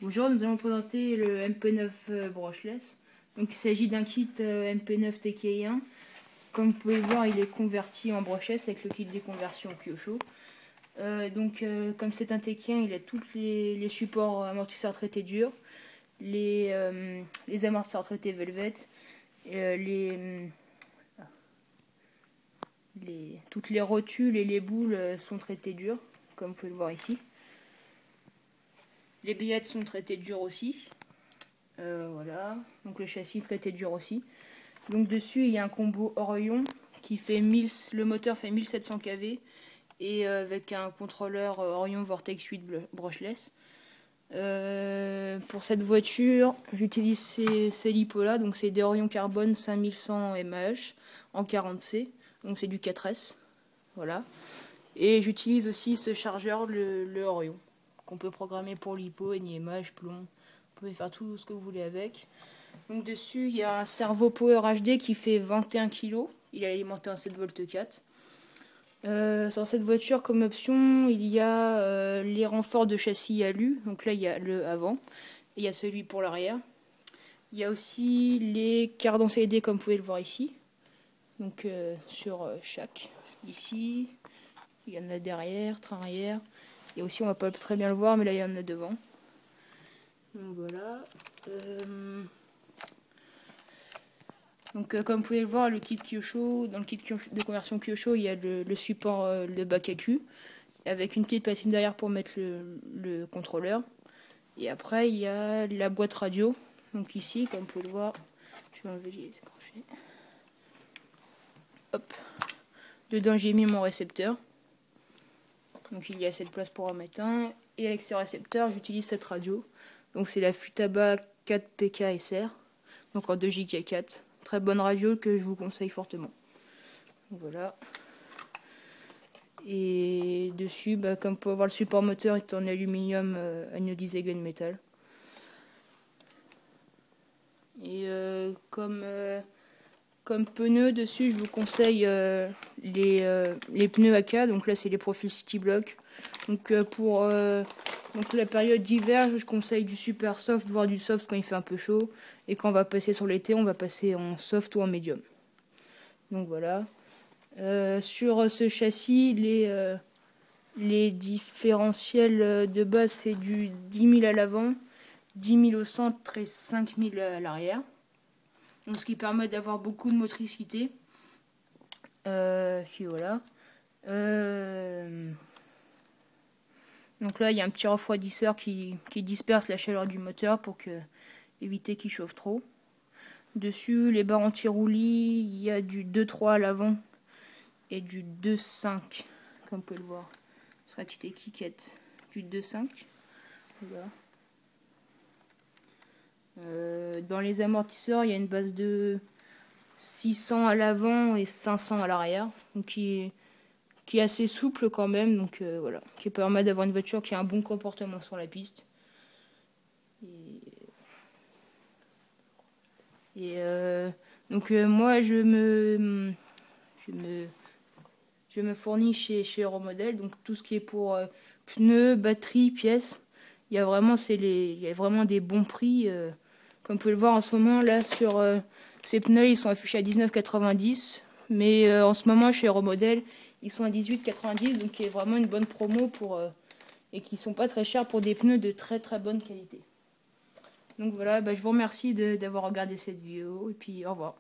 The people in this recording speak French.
Bonjour, nous allons présenter le MP9 brushless. Donc il s'agit d'un kit MP9 TKI1. Comme vous pouvez le voir, il est converti en brushless avec le kit de conversion Kyosho. Comme c'est un TKI1, il a tous les supports amortisseurs traités durs, les amortisseurs traités Velvet, toutes les rotules et les boules sont traitées dures, comme vous pouvez le voir ici. Les billettes sont traitées dures aussi. Voilà, donc le châssis traité dur aussi. Donc dessus il y a un combo Orion qui fait le moteur fait 1700 kV et avec un contrôleur Orion Vortex 8 brushless. Pour cette voiture j'utilise ces LiPo là, donc c'est des Orion Carbone 5100 mAh en 40C, donc c'est du 4S. Voilà. Et j'utilise aussi ce chargeur, le Orion, qu'on peut programmer pour LiPo, NiMH, plomb. Vous pouvez faire tout ce que vous voulez avec. Donc dessus il y a un Servo Power HD qui fait 21 kg. Il est alimenté en 7V4. Sur cette voiture comme option il y a les renforts de châssis alu. Donc là il y a le avant. Et il y a celui pour l'arrière. Il y a aussi les cadences LED comme vous pouvez le voir ici. Donc sur chaque. Ici. Il y en a derrière, train arrière. Et aussi on va pas très bien le voir mais là il y en a devant. Donc voilà. Comme vous pouvez le voir, le kit Kyosho, dans le kit de conversion Kyosho, il y a le support, le bac AQ, avec une petite platine derrière pour mettre le contrôleur. Et après, il y a la boîte radio. Donc ici, comme vous pouvez le voir, je vais enlever les crochets. Hop. Dedans, j'ai mis mon récepteur. Donc il y a cette place pour en mettre un. Et avec ce récepteur, j'utilise cette radio. Donc c'est la Futaba 4PK SR, donc en 2Go4. Très bonne radio que je vous conseille fortement. Voilà. Et dessus, comme vous pouvez voir, le support moteur est en aluminium anodisé gunmetal. Et comme pneus dessus, je vous conseille les pneus AK. Donc là, c'est les profils City Block. Donc pour la période d'hiver, je conseille du super soft, voire du soft quand il fait un peu chaud. Et quand on va passer sur l'été, on va passer en soft ou en médium. Donc voilà. Sur ce châssis, les différentiels de base, c'est du 10 000 à l'avant, 10 000 au centre et 5 000 à l'arrière. Donc ce qui permet d'avoir beaucoup de motricité. Puis voilà. Donc là, il y a un petit refroidisseur qui disperse la chaleur du moteur pour éviter qu'il chauffe trop. Dessus, les barres anti-roulis, il y a du 2.3 à l'avant et du 2.5, comme vous pouvez le voir sur la petite étiquette, du 2.5. Voilà. Dans les amortisseurs, il y a une base de 600 à l'avant et 500 à l'arrière, donc qui est assez souple quand même, donc voilà, qui permet d'avoir une voiture qui a un bon comportement sur la piste. Moi je me fournis chez Euromodel, donc tout ce qui est pour pneus, batteries, pièces. Il y a vraiment des bons prix. Comme vous pouvez le voir en ce moment là sur ces pneus, ils sont affichés à 19,90, mais en ce moment chez Euromodel, ils sont à 18,90, donc il y a vraiment une bonne promo et qui sont pas très chers pour des pneus de très très bonne qualité. Donc voilà, je vous remercie d'avoir regardé cette vidéo et puis au revoir.